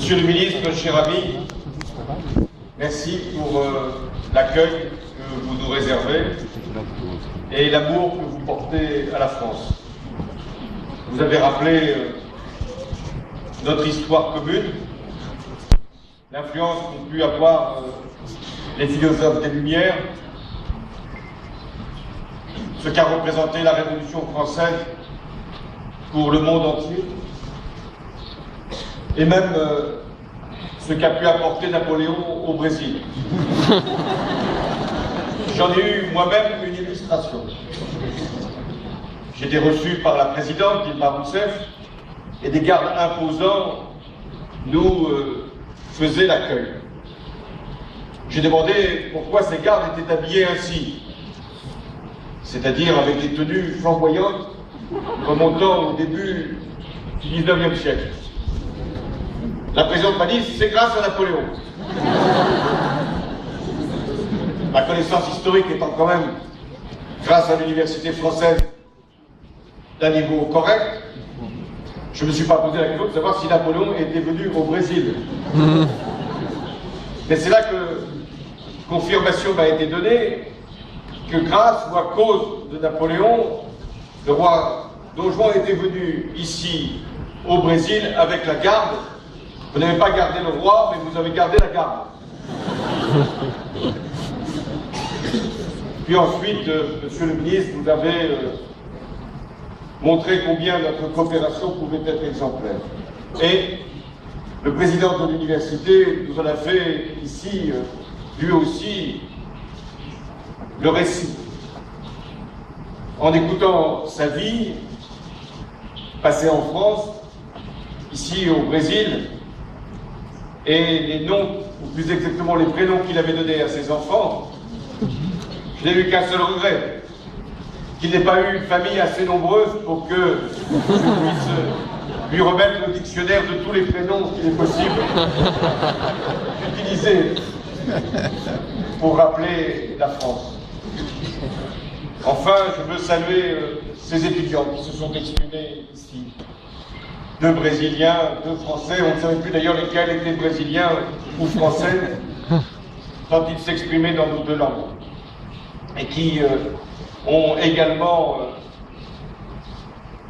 Monsieur le ministre, cher ami, merci pour l'accueil que vous nous réservez et l'amour que vous portez à la France. Vous avez rappelé notre histoire commune, l'influence qu'ont pu avoir les philosophes des Lumières, ce qu'a représenté la Révolution française pour le monde entier, et même ce qu'a pu apporter Napoléon au Brésil. J'en ai eu moi-même une illustration. J'étais reçu par la présidente Dilma Rousseff et des gardes imposants nous faisaient l'accueil. J'ai demandé pourquoi ces gardes étaient habillés ainsi, c'est-à-dire avec des tenues flamboyantes remontant au début du 19e siècle. La présidente m'a dit, c'est grâce à Napoléon. Ma connaissance historique étant quand même, grâce à l'université française, d'un niveau correct, je ne me suis pas posé la question de savoir si Napoléon était venu au Brésil. Mais c'est là que confirmation m'a été donnée que grâce ou à cause de Napoléon, le roi Don Juan était venu ici au Brésil avec la garde. Vous n'avez pas gardé le roi, mais vous avez gardé la garde. Puis ensuite, monsieur le ministre, vous avez montré combien notre coopération pouvait être exemplaire. Et le président de l'université nous en a fait ici, lui aussi, le récit. En écoutant sa vie, passée en France, ici au Brésil, et les noms, ou plus exactement les prénoms qu'il avait donnés à ses enfants, je n'ai eu qu'un seul regret, qu'il n'ait pas eu une famille assez nombreuse pour que je puisse lui remettre le dictionnaire de tous les prénoms qu'il est possible d'utiliser pour rappeler la France. Enfin, je veux saluer ces étudiants qui se sont exprimés ici. 2 Brésiliens, 2 Français, on ne savait plus d'ailleurs lesquels étaient brésiliens ou français, quand ils s'exprimaient dans nos 2 langues. Et qui ont également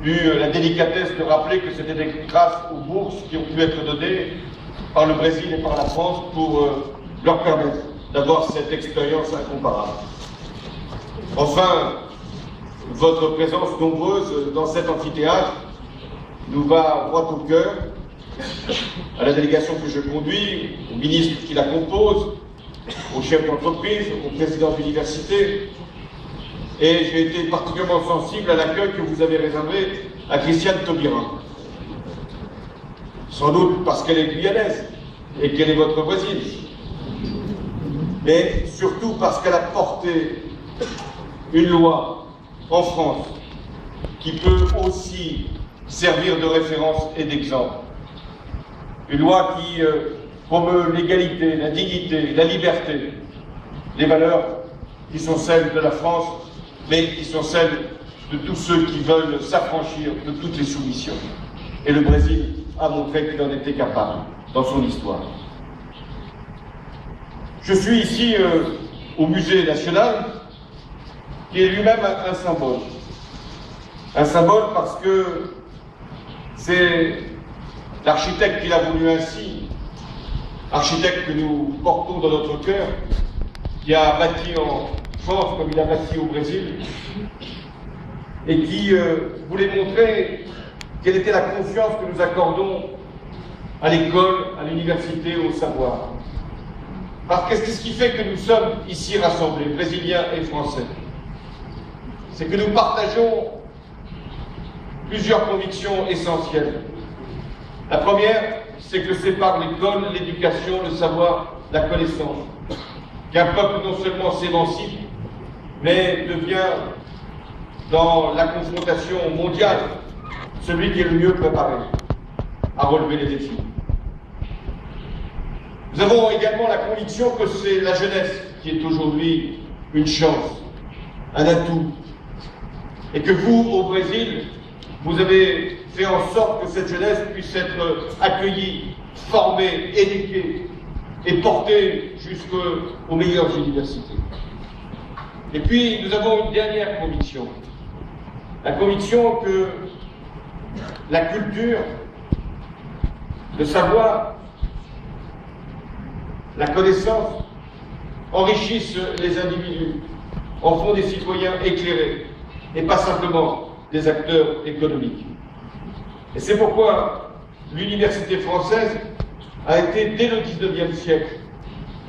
eu la délicatesse de rappeler que c'était grâce aux bourses qui ont pu être données par le Brésil et par la France pour leur permettre d'avoir cette expérience incomparable. Enfin, votre présence nombreuse dans cet amphithéâtre nous va droit au cœur, à la délégation que je conduis, aux ministres qui la composent, aux chefs d'entreprise, aux présidents d'université, et j'ai été particulièrement sensible à l'accueil que vous avez réservé à Christiane Taubira. Sans doute parce qu'elle est guyanaise et qu'elle est votre voisine, mais surtout parce qu'elle a porté une loi en France qui peut aussi servir de référence et d'exemple. Une loi qui promeut l'égalité, la dignité, la liberté, les valeurs qui sont celles de la France, mais qui sont celles de tous ceux qui veulent s'affranchir de toutes les soumissions. Et le Brésil a montré qu'il en était capable dans son histoire. Je suis ici au Musée national, qui est lui-même un symbole. Un symbole parce que c'est l'architecte qui l'a voulu ainsi, architecte que nous portons dans notre cœur, qui a bâti en France comme il a bâti au Brésil, et qui voulait montrer quelle était la confiance que nous accordons à l'école, à l'université, au savoir. Parce que qu'est-ce qui fait que nous sommes ici rassemblés, Brésiliens et Français? C'est que nous partageons plusieurs convictions essentielles. La première, c'est que c'est par l'école, l'éducation, le savoir, la connaissance, qu'un peuple non seulement s'émancipe, mais devient, dans la confrontation mondiale, celui qui est le mieux préparé à relever les défis. Nous avons également la conviction que c'est la jeunesse qui est aujourd'hui une chance, un atout, et que vous, au Brésil, vous avez fait en sorte que cette jeunesse puisse être accueillie former, éduquer et porter jusqu'aux meilleures universités. Et puis, nous avons une dernière conviction. La conviction que la culture, le savoir, la connaissance enrichissent les individus, en font des citoyens éclairés et pas simplement des acteurs économiques. Et c'est pourquoi l'université française a été, dès le XIXe siècle,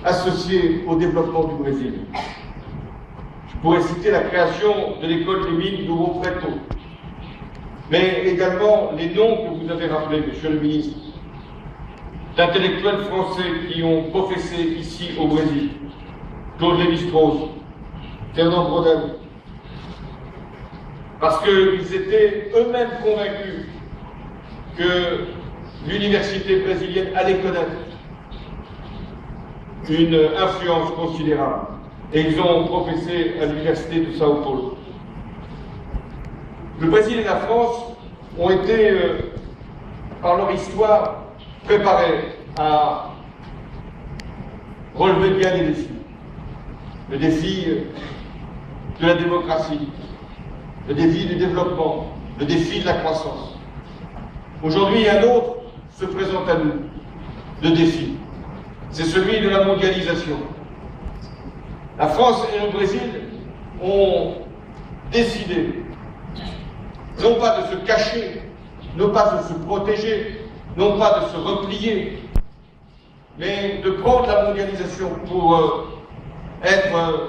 associée au développement du Brésil. Je pourrais citer la création de l'école des mines d'Ouro Preto, mais également les noms que vous avez rappelés, Monsieur le ministre, d'intellectuels français qui ont professé ici au Brésil: Claude Lévi-Strauss, Fernand Braudel, parce qu'ils étaient eux-mêmes convaincus que l'université brésilienne allait connaître une influence considérable. Et ils ont professé à l'université de Sao Paulo. Le Brésil et la France ont été, par leur histoire, préparés à relever bien les défis. Le défi de la démocratie, le défi du développement, le défi de la croissance. Aujourd'hui, un autre se présente à nous, le défi. C'est celui de la mondialisation. La France et le Brésil ont décidé, non pas de se cacher, non pas de se protéger, non pas de se replier, mais de prendre la mondialisation pour être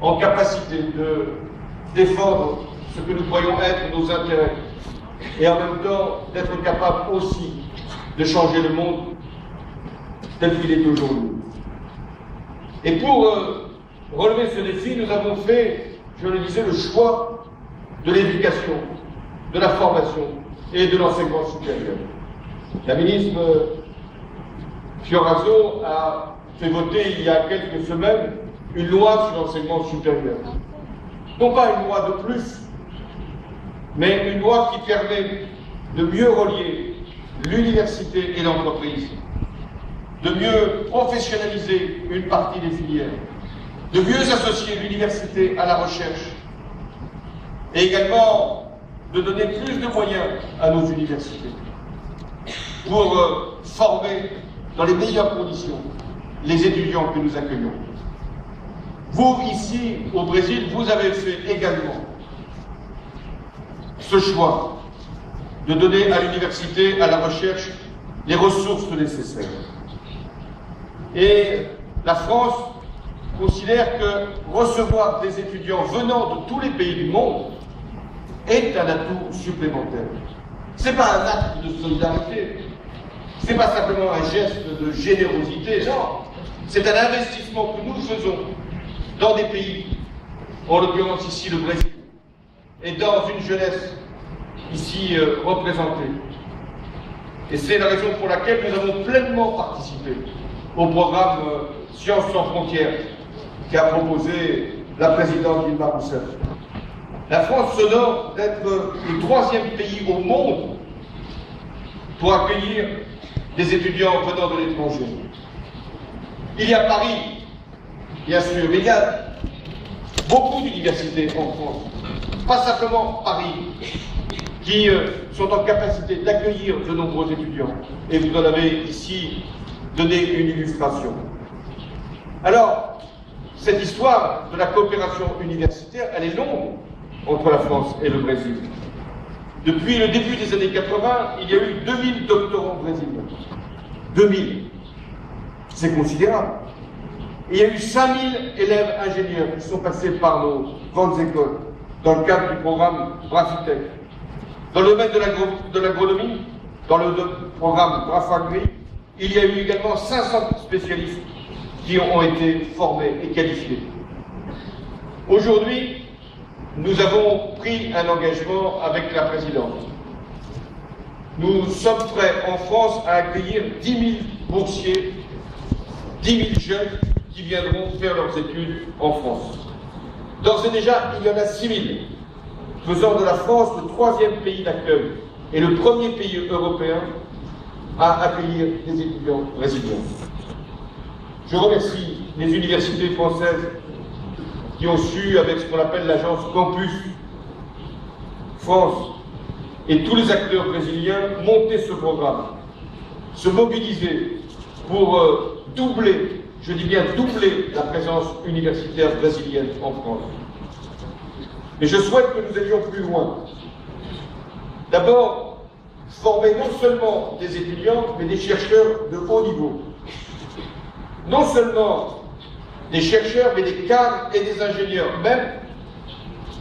en capacité de défendre ce que nous croyons être nos intérêts, et en même temps d'être capable aussi de changer le monde tel qu'il est aujourd'hui. Et pour relever ce défi, nous avons fait, je le disais, le choix de l'éducation, de la formation et de l'enseignement supérieur. La ministre Fioraso a fait voter il y a quelques semaines une loi sur l'enseignement supérieur. Non pas une loi de plus, mais une loi qui permet de mieux relier l'université et l'entreprise, de mieux professionnaliser une partie des filières, de mieux associer l'université à la recherche, et également de donner plus de moyens à nos universités pour former dans les meilleures conditions les étudiants que nous accueillons. Vous, ici, au Brésil, vous avez fait également ce choix de donner à l'université, à la recherche, les ressources nécessaires. Et la France considère que recevoir des étudiants venant de tous les pays du monde est un atout supplémentaire. Ce n'est pas un acte de solidarité, ce n'est pas simplement un geste de générosité, non. C'est un investissement que nous faisons dans des pays, en l'occurrence ici le Brésil, et dans une jeunesse ici représentée. Et c'est la raison pour laquelle nous avons pleinement participé au programme Sciences sans frontières qu'a proposé la présidente Dilma Rousseff. La France s'honore d'être le 3e pays au monde pour accueillir des étudiants venant de l'étranger. Il y a Paris, bien sûr, mais il y a beaucoup d'universités en France, pas simplement Paris, qui sont en capacité d'accueillir de nombreux étudiants. Et vous en avez ici donné une illustration. Alors, cette histoire de la coopération universitaire, elle est longue entre la France et le Brésil. Depuis le début des années 80, il y a eu 2000 doctorants brésiliens. 2000. C'est considérable. Et il y a eu 5000 élèves ingénieurs qui sont passés par nos grandes écoles dans le cadre du programme Brafitech. Dans le domaine de l'agronomie, dans le programme Brafagri, il y a eu également 500 spécialistes qui ont été formés et qualifiés. Aujourd'hui, nous avons pris un engagement avec la présidente. Nous sommes prêts en France à accueillir 10 000 boursiers, 10 000 jeunes qui viendront faire leurs études en France. D'ores et déjà, il y en a 6 000, faisant de la France le 3e pays d'accueil et le 1er pays européen à accueillir des étudiants brésiliens. Je remercie les universités françaises qui ont su, avec ce qu'on appelle l'agence Campus France, et tous les acteurs brésiliens, monter ce programme, se mobiliser pour doubler, je dis bien doubler, la présence universitaire brésilienne en France. Mais je souhaite que nous allions plus loin. D'abord, former non seulement des étudiants, mais des chercheurs de haut niveau. Non seulement des chercheurs, mais des cadres et des ingénieurs, même,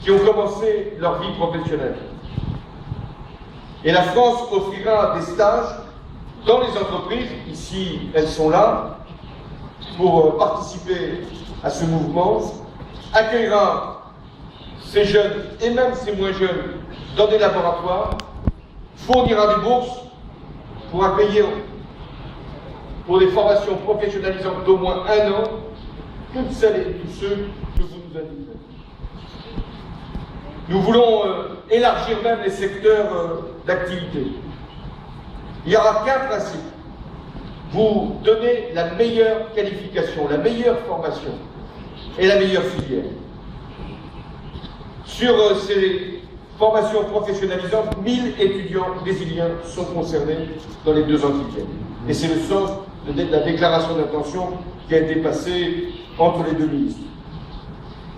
qui ont commencé leur vie professionnelle. Et la France offrira des stages dans les entreprises, ici elles sont là, pour participer à ce mouvement, accueillera ces jeunes et même ces moins jeunes dans des laboratoires, fournira des bourses pour accueillir pour des formations professionnalisantes d'au moins 1 an toutes celles et tous ceux que vous nous invitez. Nous voulons élargir même les secteurs d'activité. Il n'y aura qu'un principe: vous donner la meilleure qualification, la meilleure formation et la meilleure filière. Sur ces formations professionnalisantes, 1000 étudiants brésiliens sont concernés dans les 2 ans qui viennent. Et c'est le sens de la déclaration d'intention qui a été passée entre les 2 ministres.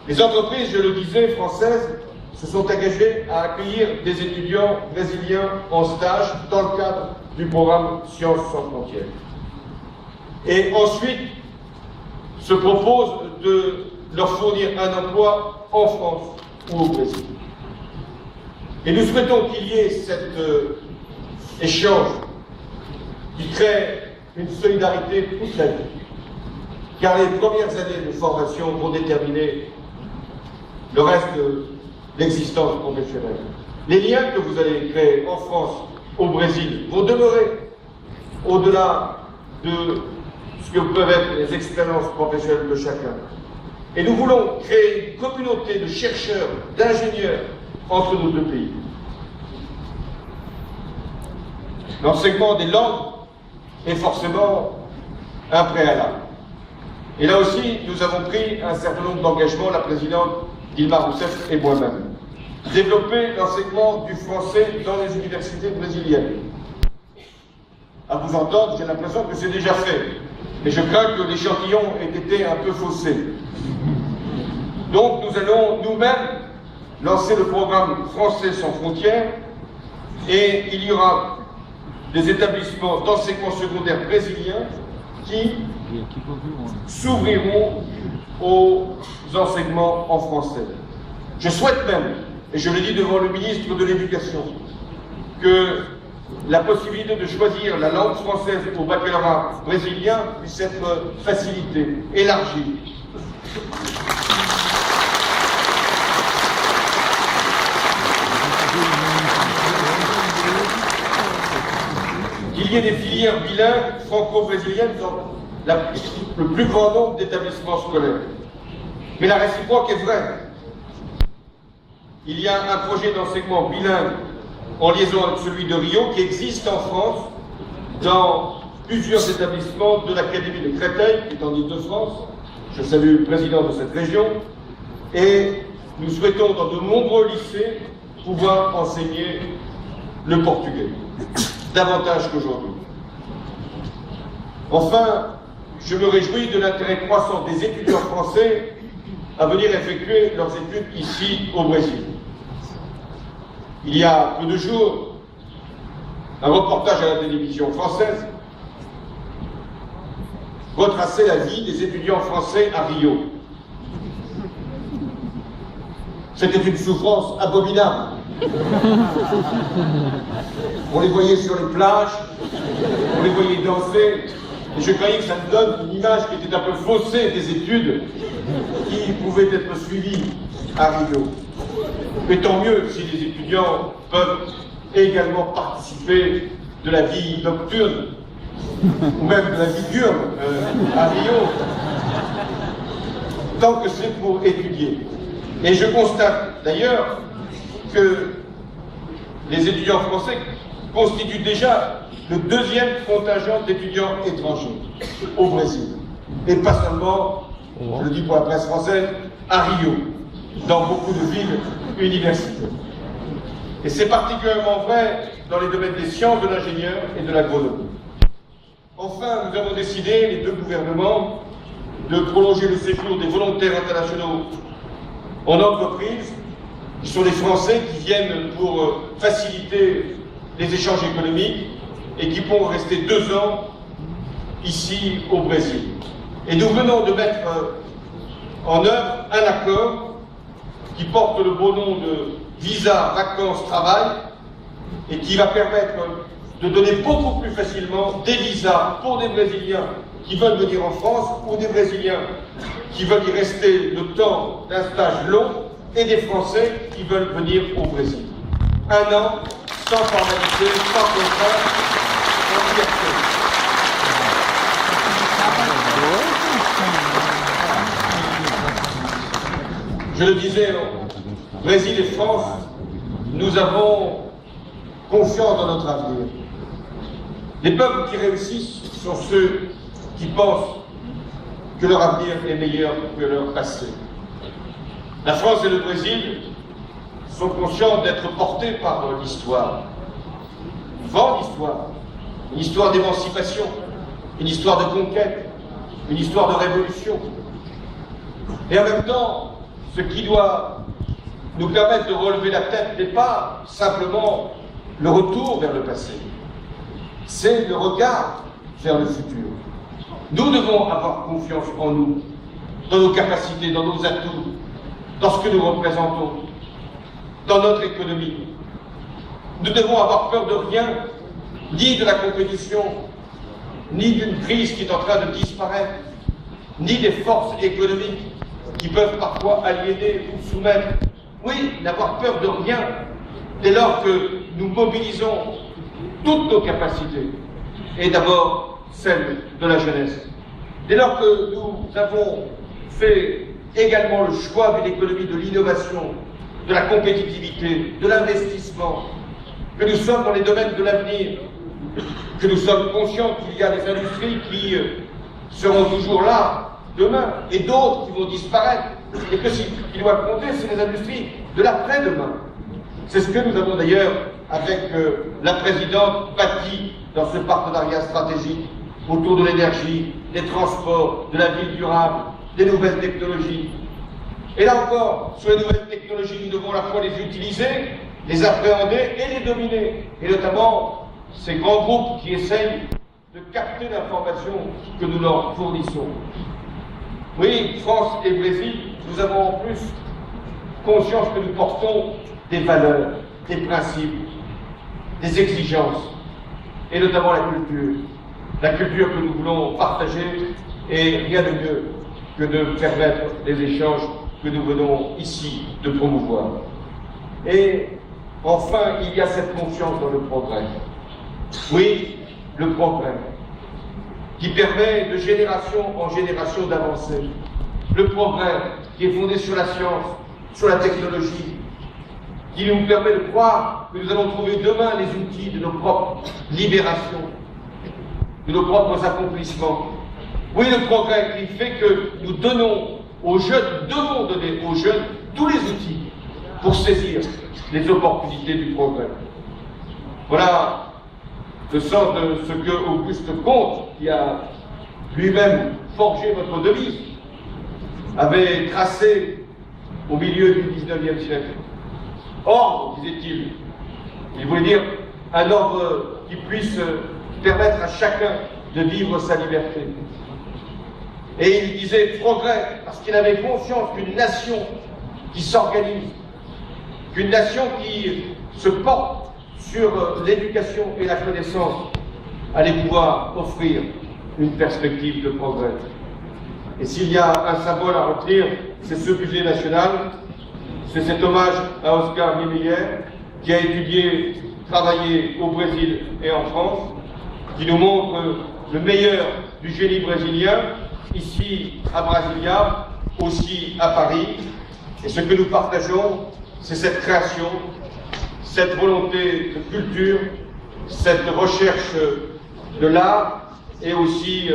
Les entreprises, je le disais, françaises, se sont engagées à accueillir des étudiants brésiliens en stage dans le cadre du programme Sciences sans frontières. Et ensuite, se proposent de leur fournir un emploi en France ou au Brésil. Et nous souhaitons qu'il y ait cet échange qui crée une solidarité toute la vie. Car les premières années de formation vont déterminer le reste de l'existence professionnelle. Les liens que vous allez créer en France, au Brésil, vont demeurer au-delà de ce que peuvent être les expériences professionnelles de chacun. Et nous voulons créer une communauté de chercheurs, d'ingénieurs entre nos 2 pays. L'enseignement des langues est forcément un préalable. Et là aussi, nous avons pris un certain nombre d'engagements, la présidente Dilma Rousseff et moi-même. Développer l'enseignement du français dans les universités brésiliennes. À vous entendre, j'ai l'impression que c'est déjà fait. Mais je crains que l'échantillon ait été un peu faussé. Donc nous allons nous-mêmes lancer le programme Français sans frontières et il y aura des établissements d'enseignement secondaire brésiliens qui s'ouvriront aux enseignements en français. Je souhaite même, et je le dis devant le ministre de l'Éducation, que la possibilité de choisir la langue française au baccalauréat brésilien puisse être facilitée, élargie. Qu'il y ait des filières bilingues franco-brésiliennes dans le plus grand nombre d'établissements scolaires. Mais la réciproque est vraie. Il y a un projet d'enseignement bilingue en liaison avec celui de Rio qui existe en France dans plusieurs établissements de l'Académie de Créteil, qui est en Île-de-France. Je salue le président de cette région. Et nous souhaitons dans de nombreux lycées pouvoir enseigner le portugais, davantage qu'aujourd'hui. Enfin, je me réjouis de l'intérêt croissant des étudiants français à venir effectuer leurs études ici au Brésil. Il y a peu de jours, un reportage à la télévision française retraçait la vie des étudiants français à Rio. C'était une souffrance abominable. On les voyait sur les plages, on les voyait danser, et je croyais que ça nous donne une image qui était un peu faussée des études qui pouvaient être suivies à Rio. Mais tant mieux si les étudiants peuvent également participer de la vie nocturne, ou même de la vie diurne à Rio, tant que c'est pour étudier. Et je constate d'ailleurs que les étudiants français constitue déjà le deuxième contingent d'étudiants étrangers au Brésil. Et pas seulement, je le dis pour la presse française, à Rio, dans beaucoup de villes universitaires. Et c'est particulièrement vrai dans les domaines des sciences, de l'ingénieur et de l'agronomie. Enfin, nous avons décidé, les deux gouvernements, de prolonger le séjour des volontaires internationaux en entreprise, qui sont les Français qui viennent pour faciliter les échanges économiques et qui pourront rester 2 ans ici au Brésil. Et nous venons de mettre en œuvre un accord qui porte le beau nom de visa, vacances, travail et qui va permettre de donner beaucoup plus facilement des visas pour des Brésiliens qui veulent venir en France ou des Brésiliens qui veulent y rester le temps d'un stage long et des Français qui veulent venir au Brésil. 1 an, sans formalité, sans contrainte, en liberté. Je le disais, Brésil et France, nous avons confiance dans notre avenir. Les peuples qui réussissent sont ceux qui pensent que leur avenir est meilleur que leur passé. La France et le Brésil sont conscients d'être portés par l'histoire. Une grande histoire. Une histoire d'émancipation, une histoire de conquête, une histoire de révolution. Et en même temps, ce qui doit nous permettre de relever la tête n'est pas simplement le retour vers le passé, c'est le regard vers le futur. Nous devons avoir confiance en nous, dans nos capacités, dans nos atouts, dans ce que nous représentons, dans notre économie. Nous devons avoir peur de rien, ni de la compétition, ni d'une crise qui est en train de disparaître, ni des forces économiques qui peuvent parfois aliéner ou soumettre. Oui, n'avoir peur de rien, dès lors que nous mobilisons toutes nos capacités, et d'abord celle de la jeunesse. Dès lors que nous avons fait également le choix d'une économie de l'innovation, de la compétitivité, de l'investissement, que nous sommes dans les domaines de l'avenir, que nous sommes conscients qu'il y a des industries qui seront toujours là demain et d'autres qui vont disparaître, et que ce qui doit compter, c'est les industries de l'après-demain. C'est ce que nous avons d'ailleurs avec la présidente bâti dans ce partenariat stratégique autour de l'énergie, des transports, de la ville durable, des nouvelles technologies. Et là encore, sur les nouvelles technologies, nous devons à la fois les utiliser, les appréhender et les dominer. Et notamment ces grands groupes qui essayent de capter l'information que nous leur fournissons. Oui, France et Brésil, nous avons en plus conscience que nous portons des valeurs, des principes, des exigences, et notamment la culture que nous voulons partager, et rien de mieux que de permettre les échanges que nous venons ici de promouvoir. Et enfin, il y a cette confiance dans le progrès. Oui, le progrès, qui permet de génération en génération d'avancer. Le progrès qui est fondé sur la science, sur la technologie, qui nous permet de croire que nous allons trouver demain les outils de nos propres libérations, de nos propres accomplissements. Oui, le progrès qui fait que nous donnons aux jeunes, nous devons donner aux jeunes tous les outils pour saisir les opportunités du progrès. Voilà le sens de ce que Auguste Comte, qui a lui-même forgé votre devise, avait tracé au milieu du XIXe siècle. Ordre, disait-il. Il voulait dire un ordre qui puisse permettre à chacun de vivre sa liberté. Et il disait progrès, parce qu'il avait conscience qu'une nation qui s'organise, qu'une nation qui se porte sur l'éducation et la connaissance, allait pouvoir offrir une perspective de progrès. Et s'il y a un symbole à retenir, c'est ce budget national, c'est cet hommage à Oscar Niemeyer, qui a étudié, travaillé au Brésil et en France, qui nous montre le meilleur du génie brésilien, ici à Brasilia, aussi à Paris. Et ce que nous partageons, c'est cette création, cette volonté de culture, cette recherche de l'art et aussi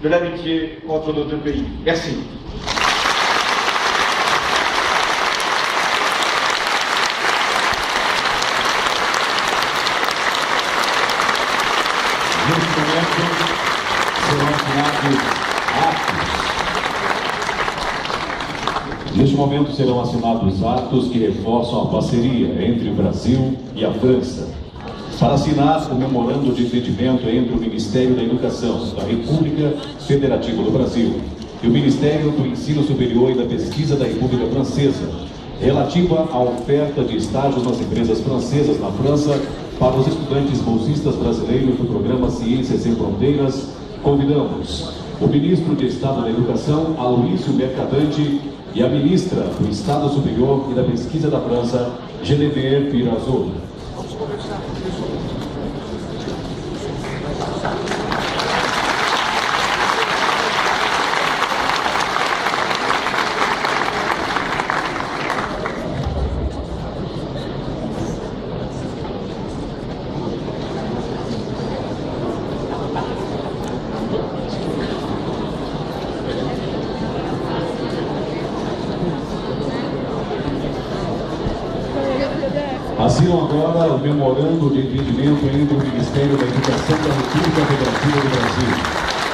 de l'amitié entre nos deux pays. Merci. Neste momento serão assinados atos. Neste momento serão assinados atos que reforçam a parceria entre o Brasil e a França. Para assinar o memorando de entendimento entre o Ministério da Educação da República Federativa do Brasil e o Ministério do Ensino Superior e da Pesquisa da República Francesa, relativa à oferta de estágios nas empresas francesas na França para os estudantes bolsistas brasileiros do programa Ciências Sem Fronteiras, convidamos o Ministro de Estado da Educação, Aloysio Mercadante, e a Ministra do Estado Superior e da Pesquisa da França, Geneviève Pirazzoli. Assinam agora o memorando de entendimento entre o Ministério da Educação da República Federativa do Brasil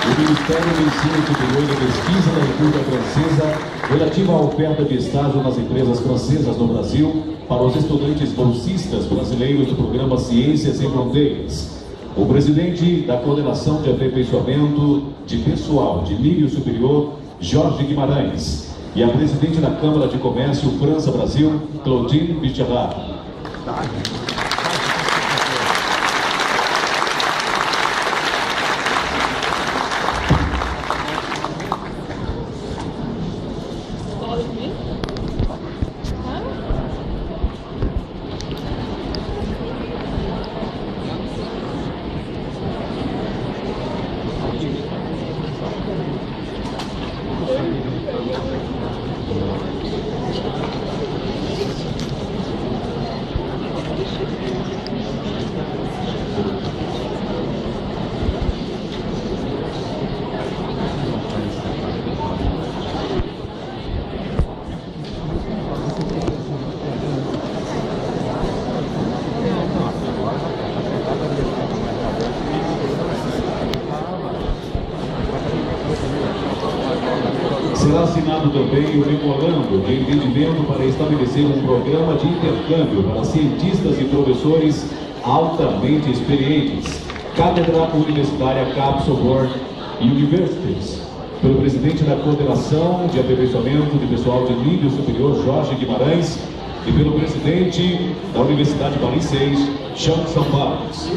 e o Ministério do Ensino Superior e da Pesquisa da República Francesa, relativa à oferta de estágio nas empresas francesas no Brasil para os estudantes bolsistas brasileiros do programa Ciências Sem Fronteiras. O presidente da Coordenação de Aperfeiçoamento de Pessoal de Nível Superior, Jorge Guimarães, e a presidente da Câmara de Comércio França-Brasil, Claudine Bichard. Será assinado também o memorando de entendimento para estabelecer um programa de intercâmbio para cientistas e professores altamente experientes, Cátedra Universitária Capsule World Universities, pelo presidente da Coordenação de Aperfeiçoamento de Pessoal de Nível Superior, Jorge Guimarães, e pelo presidente da Universidade Paris 6, Jean Sampares.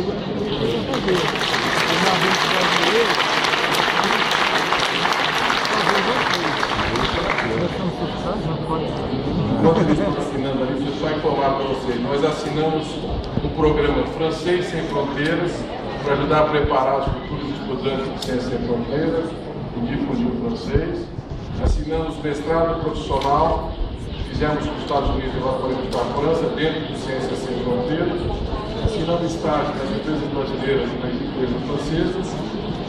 Enquanto eles estão assinando ali, deixa eu só informar para vocês, nós assinamos o programa Francês Sem Fronteiras para ajudar a preparar os futuros estudantes de Ciências Sem Fronteiras e difundir o francês. Assinamos mestrado profissional, fizemos com os Estados Unidos e agora podemos para a França, dentro de Ciências Sem Fronteiras. Assinamos estágio nas empresas brasileiras e nas empresas francesas.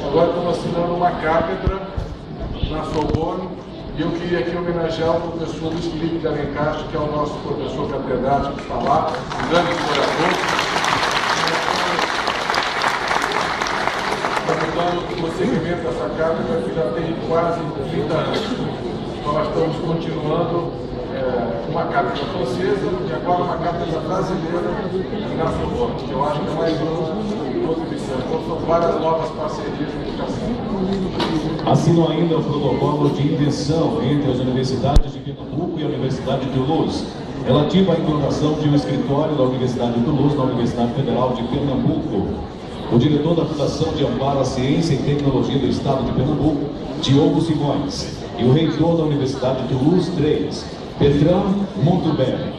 Agora estamos assinando uma cátedra na Sorbonne. E eu queria aqui homenagear o professor Luiz Felipe de Alencastro, que é o nosso professor catedrático que está lá, um grande historiador. Então, o prosseguimento dessa cátedra que já tem quase 30 anos. Então, nós estamos continuando uma cátedra francesa e agora uma cátedra brasileira na Sorbonne, que eu acho que é mais outra missão. Então, são várias novas parcerias de educação. Assinam ainda o protocolo de intenção entre as universidades de Pernambuco e a Universidade de Toulouse, relativa à implantação de um escritório da Universidade de Toulouse na Universidade Federal de Pernambuco. O diretor da Fundação de Amparo à Ciência e Tecnologia do Estado de Pernambuco, Diogo Simões, e o reitor da Universidade de Toulouse III, Bertrand Montubert,